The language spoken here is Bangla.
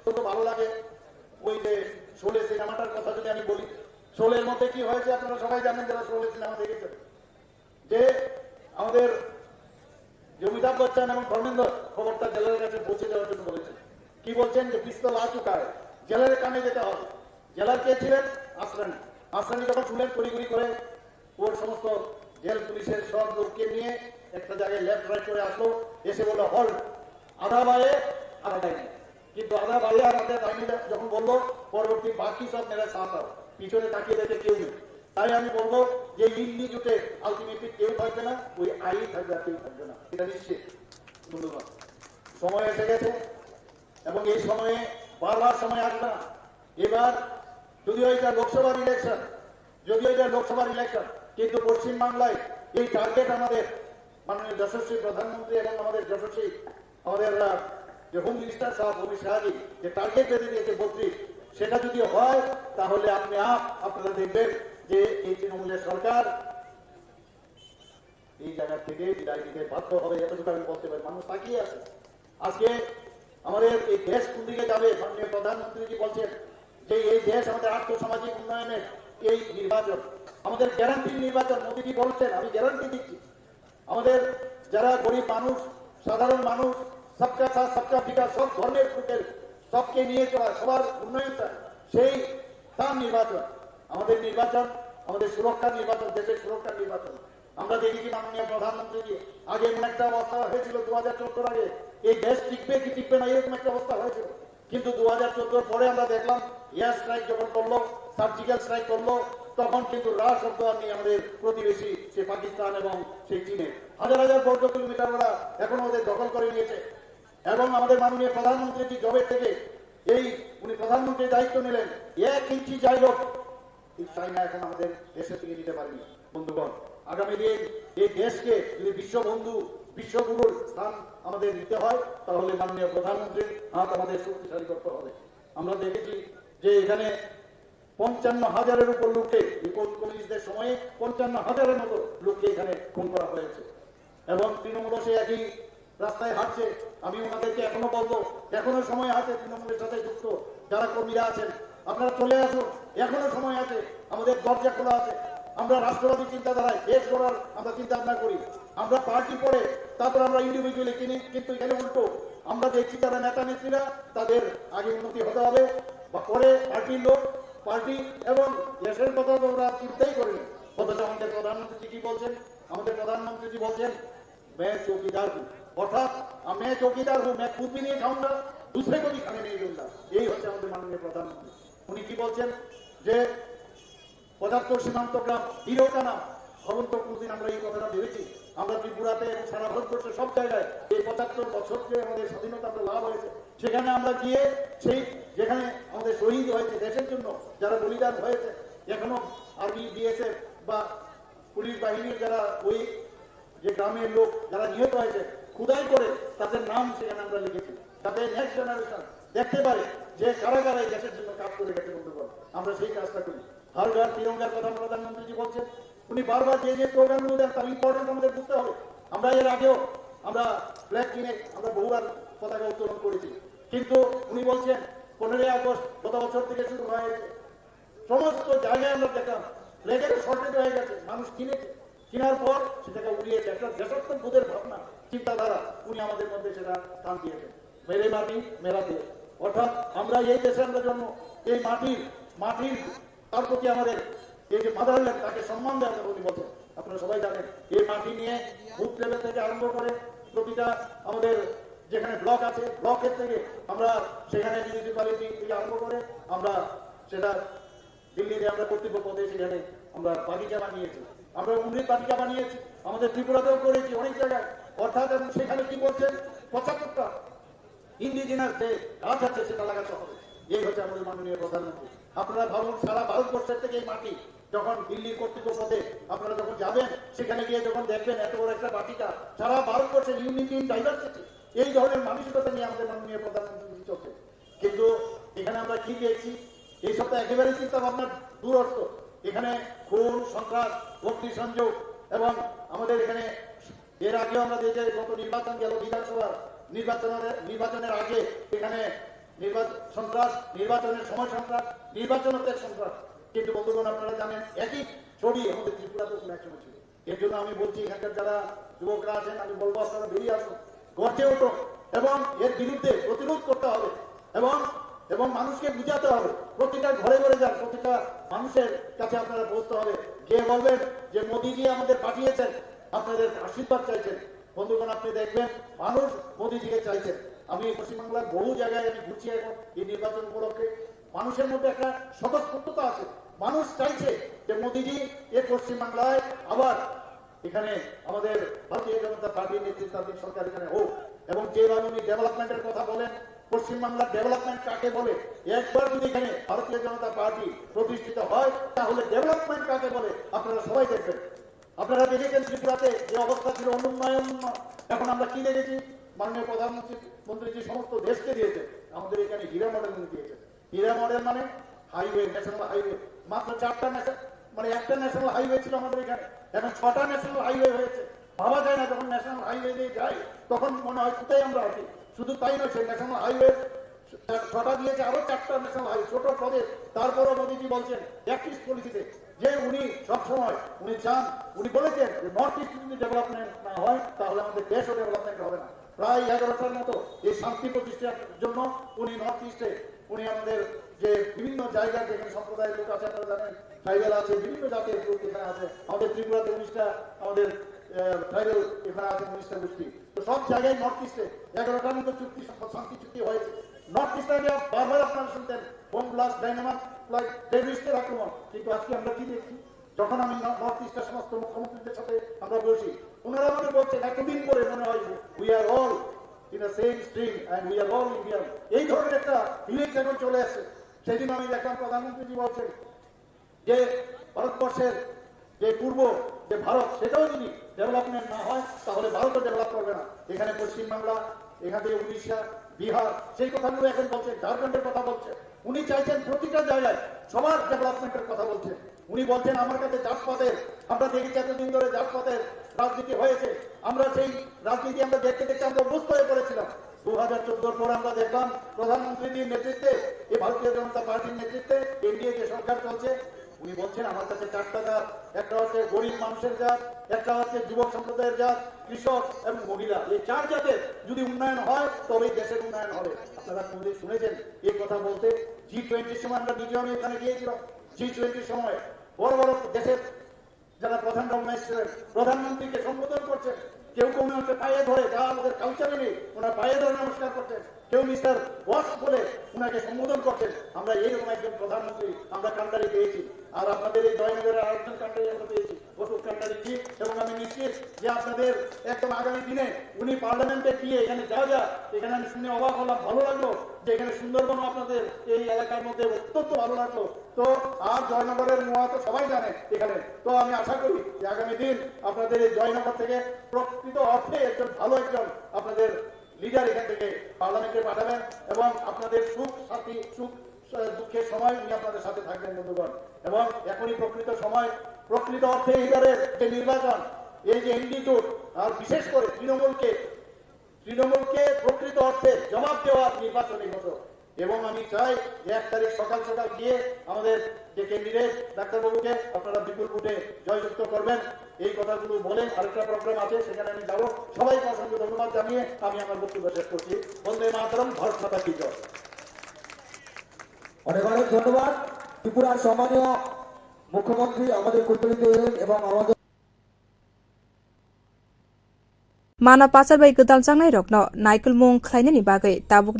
অত্যন্ত ভালো লাগে ওই যে শোলে সিনেমাটার কথা যদি আমি বলি, শোলের মধ্যে কি হয়েছে আপনারা সবাই জানেন যারা শোলে সিনেমা দেখেছেন, যে আমাদের যে অমিতাভ বচ্চন এবং ধর্মেন্দ্র খবরটা জেলার কাছে পৌঁছে দেওয়ার জন্য বলেছেন। কি বলছেন যে পিস্তল আ চুকা হয়, জেলার কানে যেতে হবে। জেলার কে ছিলেন? আসরানি। আসরানি যখন শুনলেন তড়িঘড়ি করে ওর সমস্ত জেল পুলিশের সব লোককে নিয়ে একটা জায়গায় লেফট রাইট করে আসলো, এসে বললো হল আধা বায়ে আধা ডাইনে। কিন্তু আধা বায়ে আর আধা ডাইনে যখন বললো, পরবর্তী বাকি সব মেরা সাথ হয়, পিছনে তাকিয়ে দেখে কেউ নেই। তাই আমি বলবো যে ইন্ডি জুটে আলটিমেটলি কেউ থাকবে না, ওই আই থাকবে আর কেউ থাকবে না, এটা নিশ্চিত। ধন্যবাদ। সময় এসে গেছে এবং এই সময়ে বারবার সময় আসবে না। এবার যদিও এটা লোকসভার ইলেকশন, কিন্তু পশ্চিমবাংলায় এই টার্গেট আমাদের মাননীয় যশস্বী প্রধানমন্ত্রী এবং আমাদের যশস্বী আমাদের যে হোম মিনিস্টার সাহেব অমিত শাহজি যে টার্গেট বেঁধে দিয়েছে 32, সেটা যদি হয় তাহলে আপনারা দেখবেন যে এই তৃণমূলের সরকার এই জায়গা থেকে বিদায় দিতে বাধ্য হবে। এতটুকু আমি বলতে পারি। মানুষ তাকিয়ে আছে। আজকে আমাদের এই দেশ কোন দিকে যাবে, মাননীয় প্রধানমন্ত্রীজি বলছেন যে এই দেশ আমাদের আর্থসামাজিক উন্নয়নের এই নির্বাচন, আমাদের গ্যারান্টির নির্বাচন। মোদীজি বলছেন আমি গ্যারান্টি দিচ্ছি, আমাদের যারা গরিব মানুষ, সাধারণ মানুষ, সবকা সাথ সবকা বিকাশ, সব ধর্মের লোকের সবকে নিয়ে চলা, সবার উন্নয়ন চায়, সেই তার নির্বাচন। আমাদের নির্বাচন, আমাদের সুরক্ষার নির্বাচন, দেশের সুরক্ষার নির্বাচন। আমরা দেখেছি মাননীয় প্রধানমন্ত্রীজি আগে এমন একটা অবস্থা হয়েছিল 2014 আগে, এই দেশ টিকবে কি টিকবে না এরকম একটা অবস্থা হয়েছিল। কিন্তু 2014 পরে আমরা দেখলাম এয়ার স্ট্রাইক যখন করলো, সার্জিক্যাল স্ট্রাইক করলো, তখন কিন্তু রা শব্দ আর নেই আমাদের প্রতিবেশী সে পাকিস্তান এবং সেই চীনে। হাজার হাজার বর্গ কিলোমিটার ওরা এখন ওদের দখল করে নিয়েছে। এবং আমাদের মাননীয় প্রধানমন্ত্রীজি জবে থেকে উনি প্রধানমন্ত্রীর দায়িত্ব নিলেন, 1 ইঞ্চি যাই হোক এই চাইনা এখন আমাদের দেশে থেকে নিতে পারেনি। বন্ধুগণ, আগামী দিন এই দেশকে যদি বিশ্ববন্ধু বিশ্বগুরুর স্থান আমাদের নিতে হয়, তাহলে মাননীয় প্রধানমন্ত্রীর হাত আমাদের শক্তিশালী করতে হবে। আমরা দেখেছি যে এখানে 55,000-এর উপর লোককে কমিউনিস্টদের সময়ে 55,000-এর মতো লোককে এখানে খুন করা হয়েছে এবং তৃণমূল সে একই রাস্তায় হাঁটছে। আমি ওনাদেরকে এখনো বলবো, এখনো সময় আছে তৃণমূলের সাথে যুক্ত যারা কর্মীরা আছেন, আপনারা চলে আসুন, এখনো সময় আছে, আমাদের দরজা খোলা আছে। আমরা রাষ্ট্রবাদী চিন্তাধারায় দেশ গড়ার আমরা চিন্তা ভাবনা করি। আমরা পার্টি পড়ে তারপর আমরা ইন্ডিভিজুয়ালি কিনি, কিন্তু এখানে উল্টো। আমরা দেখছি যারা নেতা নেত্রীরা তাদের আগে উন্নতি হতে হবে, বা পরে পার্টির লোক, পার্টি এবং দেশের কথা তো ওরা চিন্তাই করেনি। অথচ আমাদের প্রধানমন্ত্রী কি বলছেন? আমাদের প্রধানমন্ত্রী বলছেন मैं चौकीदार हूँ, অর্থাৎ मैं चौकीदार हूँ, मैं खुद भी नहीं खाऊंगा, दूसरे को भी खाने नहीं दूंगा। এই হচ্ছে আমাদের মাননীয় প্রধানমন্ত্রী। উনি কি বলছেন যে 75 সীমান্ত গ্রাম হিরোটা না ভবন্ত। কোনদিন আমরা এই কথাটা ভেবেছি? আমরা ত্রিপুরাতে এবং সারা ভারতবর্ষের সব জায়গায় এই 75 বছর যে আমাদের স্বাধীনতা আমরা লাভ হয়েছে, সেখানে আমরা গিয়ে সেই যেখানে আমাদের শহীদ হয়েছে দেশের জন্য, যারা বলিদান হয়েছে, এখনো আর্মি বিএসএফ বা পুলিশ বাহিনীর যারা ওই যে গ্রামের লোক যারা নিহত হয়েছে, খুদাই করে তাদের নাম সেখানে আমরা লিখেছি, যাতে নেক্সট জেনারেশন দেখতে পারে যে কারা কারা এই দেশের জন্য কাজ করে গেছে। বন্ধুগণ, আমরা সেই কাজটা করি। হর ঘর তিরঙ্গার কথা প্রধানমন্ত্রীজি বলছেন। উনি বারবার যে স্লোগানগুলো দেন তার ইম্পর্টেন্স আমাদের বুঝতে হবে। আমরা এর আগেও আমরা ফ্ল্যাগ কিনে আমরা বহুবার পতাকা উত্তোলন করেছি, কিন্তু উনি বলছেন 15ই আগস্ট গত বছর থেকে শুরু হয়েছে, সমস্ত জায়গায় আমরা দেখলাম ফ্ল্যাগের শর্টেজ হয়ে গেছে, মানুষ কিনেছে, কেনার পর সেটাকে উড়িয়েছে। একটা দেশাত্মবোধের ভাবনা চিন্তাধারা উনি আমাদের মধ্যে সেটা স্থান দিয়েছেন। মেরে মাটি মেরা দেশ, অর্থাৎ আমরা এই দেশে আমরা জন্ম, এই মাটির তার প্রতি আমাদের এই যে মাদারল্যান্ড তাকে সম্মান দেওয়া হবে উনি বলছেন। আপনারা সবাই জানেন এই মাটি নিয়ে বুথ লেভেল থেকে আরম্ভ করে প্রতিটা আমাদের যেখানে ব্লক আছে, ব্লকের থেকে আমরা সেখানে মিউনিসিপ্যালিটি থেকে আরম্ভ করে আমরা সেটা দিল্লিতে আমরা কর্তৃপক্ষ পদে সেখানে আমরা বাগিচা বানিয়েছি, আমরা উন্নয়ন তালিকা বানিয়েছি, আমাদের ত্রিপুরাতেও করেছি অনেক জায়গায়। অর্থাৎ এবং সেখানে কি বলছেন 75টা ইন্ডিজিনাস যে গাছ আছে সেটা লাগাতে হবে। এই হচ্ছে আমাদের মাননীয় প্রধানমন্ত্রী। আপনারা ভাবুন, সারা ভারতবর্ষের থেকে এই মাটি যখন দিল্লির কর্তৃপক্ষ পদে আপনারা যখন যাবেন, সেখানে গিয়ে যখন দেখবেন এত বড় একটা বাটিকা, সারা ভারতবর্ষের ইউনিটি ইন ডাইভার্সিটি, এই ধরনের মানসিকতা নিয়ে আমাদের মাননীয় প্রধানমন্ত্রী চলছে। কিন্তু এখানে আমরা কি দেখছি? এই সপ্তাহে একেবারে চিন্তা ভাবনার দূরস্থ। এখানে খুন, সন্ত্রাস, অগ্নিসংযোগ এবং আমাদের এখানে এর আগেও আমরা যে গত নির্বাচন গেল বিধানসভার নির্বাচনের আগে এখানে সন্ত্রাস, নির্বাচনের সময় সন্ত্রাস, নির্বাচনের সন্ত্রাস। কিন্তু বন্ধুগণ, আপনারা জানেন একই ছবি আমাদের ত্রিপুরাতেও কোনো একসময় ছিল। এর জন্য আমি বলছি, এখানকার যারা যুবকরা আছেন, আমি বলবো আপনারা বেরিয়ে আসুন, গর্জে উঠুন এবং এর বিরুদ্ধে প্রতিরোধ করতে হবে এবং মানুষকে বুঝাতে হবে। প্রতিটা ঘরে ঘরে যান, প্রতিটা মানুষের কাছে আপনারা পৌঁছতে হবে। যে বলবেন যে মোদিজি আমাদের পাঠিয়েছেন, আপনাদের আশীর্বাদ চাইছেন। বন্ধুগণ, আপনি দেখবেন মানুষ মোদিজিকে চাইছেন। আমি পশ্চিমবাংলার বহু জায়গায় আমি ঘুরছি এখন এই নির্বাচন উপলক্ষে। মানুষের মধ্যে একটা স্বতঃস্ফূর্ততা আছে। মানুষ চাইছে যে মোদিজি এ পশ্চিমবাংলায় আবার এখানে আমাদের ভারতীয় জনতা পার্টির নেতৃত্বাধীন সরকার এখানে হোক। এবং যেভাবে উনি ডেভেলপমেন্টের কথা বলেন, পশ্চিমবাংলার ডেভেলপমেন্ট কাকে বলে, একবার যদি এখানে ভারতীয় জনতা পার্টি প্রতিষ্ঠিত হয়, তাহলে ডেভেলপমেন্ট কাকে বলে আপনারা সবাই দেখবেন। আপনারা দেখেছেন ত্রিপুরাতে যে অবস্থা ছিল, অনুন্নয়ন। এখন আমরা কি দেখেছি? মাননীয় প্রধানমন্ত্রী যে সমস্ত দেশকে দিয়েছে, আমাদের এখানে হীরা মডেল দিয়েছে। হীরা মডেল মানে হাইওয়ে, ন্যাশনাল হাইওয়ে। মাত্র 4টা একটা ন্যাশনাল হাইওয়ে ছিল আমাদের এখানে, এখন 6টা ন্যাশনাল হাইওয়ে হয়েছে। ভাবা যায় না, যখন ন্যাশনাল হাইওয়ে দিয়ে যাই তখন মনে হয় কোথায় আমরা আছি। শুধু তাই নয়, সেই ন্যাশনাল হাইওয়ে 6টা দিয়েছে, আরো 4টা ন্যাশনাল হাইওয়ে, ছোট প্রদেশ। তারপরও মোদীজি বলছেন অ্যাক্টিভ পলিসিতে যে উনি সবসময় চান, উনি বলেছেন যে নর্থ ইস্ট যদি ডেভেলপমেন্ট না হয় তাহলে আমাদের দেশও ডেভেলপমেন্ট হবে না। প্রায় 11টার মতো এই শান্তি প্রতিষ্ঠার জন্য উনি নর্থ ইস্টে আমাদের যে বিভিন্ন জায়গা যেখানে সম্প্রদায়ের লোক আছে, আপনারা জানেন ট্রাইবেল আছে, বিভিন্ন জাতির লোক এখানে আছে। আমাদের ত্রিপুরাতে 19টা আমাদের ট্রাইবেল এখানে আছে, 19টা গোষ্ঠী। তো সব জায়গায় নর্থ ইস্টে 11টার মতো চুক্তি, শান্তি চুক্তি হয়েছে। নর্থ ইস্টে বারবার আপনারা শুনতেন বোম ব্লাস্ট, ডাইনামাইট, টেররিস্টের আক্রমণ। কিন্তু আজকে আমরা কি দেখছি? যখন আমি নর্থ ইস্টের সমস্ত মুখ্যমন্ত্রীদের সাথে আমরা বসি, ওনারা আমাদের বলছেন এতদিন পরে মনে হয় we are all in the same stream and we are all Indian. এই ধরনের একটা ফিলিংস এখন চলে আসছে। সেদিন আমি দেখলাম প্রধানমন্ত্রীজি বলছেন যে ভারতবর্ষের যে পূর্ব যে ভারত, সেটাও যদি ডেভেলপমেন্ট না হয় তাহলে ভারতও ডেভেলপ করবে না। এখানে পশ্চিমবাংলা, এখান থেকে উড়িষ্যা, বিহার, সেই কথাগুলো এখন বলছেন, ঝাড়খণ্ডের কথা বলছেন। উনি চাইছেন প্রতিটা জায়গায় সবার ডেভেলপমেন্টের কথা বলছেন। উনি বলছেন আমার কাছে জাতপাতের, আমরা দেখেছি এতদিন ধরে জাতপাতের রাজনীতি হয়েছে। আমরা সেই রাজনীতি আমরা দেখতে দেখতে আমরা অভ্যস্ত হয়ে পড়েছিলাম। 2014 পর আমরা দেখলাম প্রধানমন্ত্রীর নেতৃত্বে, এই ভারতীয় জনতা পার্টির নেতৃত্বে এনডিএ যে সরকার চলছে, উনি বলছেন আমার কাছে 4টা জাত, একটা হচ্ছে গরিব মানুষের জাত, একটা হচ্ছে যুবক সম্প্রদায়ের জাত, কৃষক এবং মহিলা। এই 4 জাতের যদি উন্নয়ন হয় তবেই দেশের উন্নয়ন হবে। আপনারা শুনেছেন এই কথা বলতে। G20 সময় আমরা নিজেও এখানে গিয়েছিলাম। G20 সময় বড় বড় দেশের যারা প্রধানমন্ত্রী এসেছিলেন, প্রধানমন্ত্রীকে সম্বোধন করছেন। কেউ কেউ হচ্ছে পায়ে ধরে, যা আমাদের কালচারে নেই, ওনার পায়ে ধরে নমস্কার করছেন। কেউ মিস্টার ওয়াস বলে ওনাকে সম্বোধন করছেন। আমরা এইরকম একজন প্রধানমন্ত্রী আমরা কান্ডারি পেয়েছি। আর আপনাদের এই জয়নগরের আরেকজন কান্ডারি আমরা পেয়েছি, অশোক কান্ডারি জি। এবং আমি নিশ্চিত যে আপনাদের একদম আগামী দিনে উনি পার্লামেন্টে গিয়ে এখানে এখানে আমি শুনে অবাক হলাম, ভালো লাগলো যে এখানে সুন্দরবন আপনাদের এই এলাকার মধ্যে অত্যন্ত ভালো লাগলো। তো আর জয়নগরের মোয়া তো সবাই জানে এখানে। তো আমি আশা করি যে আগামী দিন আপনাদের এই জয়নগর থেকে প্রকৃত অর্থে একজন ভালো একজন আপনাদের লিডার এখান থেকে পার্লামেন্টে পাঠাবেন এবং আপনাদের সুখ সাথী, সুখ দুঃখের সময় উনি আপনাদের সাথে থাকবেন বন্ধুগণ। এবং এখনই প্রকৃত সময়, প্রকৃত অর্থে এবারের যে নির্বাচন, এই যে ইনস্টিটিউট, আর বিশেষ করে তৃণমূলকে প্রকৃত অর্থে জবাব দেওয়ার নির্বাচনী হতো। এবং আমি চাই যে 1 তারিখ সকাল সকাল গিয়ে আমাদের যে ক্যান্ডিডেট ডাক্তারবাবুকে আপনারা বিপুল ভোটে জয়যুক্ত করবেন, এই কথাগুলো বলেন। আরেকটা প্রোগ্রাম আছে, সেখানে আমি যাবো। সবাইকে অসংখ্য ধন্যবাদ জানিয়ে আমি আমার বক্তব্য শেষ করছি। বন্দে মাতরম, ভারত মাতা কি জয়। অনেক অনেক ধন্যবাদ। ত্রিপুরার সম্মানীয় মুখ্যমন্ত্রী আমাদের কুলতলিতে এলেন এবং আমাদের Mana pasar bai gedal jangnai rokno naikul mung khlainani bagai tabuk